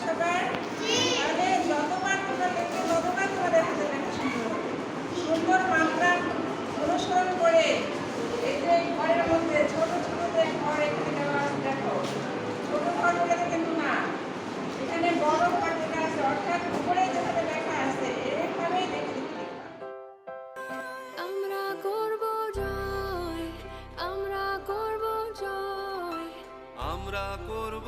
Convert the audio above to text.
সবার? তাহলে যতবার তোমরা দেখবে ততবার তোমাদের হাতে লেখা সুন্দর হবে। সুন্দর মাত্রা অনুসরণ করে এই যে ঘরের মধ্যে ছোট ছোট যে ঘর এখানে দেওয়া আছে দেখো, ছোট ঘরগুলোতে কিন্তু না, এখানে বড় ঘর যেটা আছে অর্থাৎ উপরে যেভাবে লেখা আছে এভাবেই দেখে দিতে আমরা করব জয়, আমরা করব জয়, আমরা করব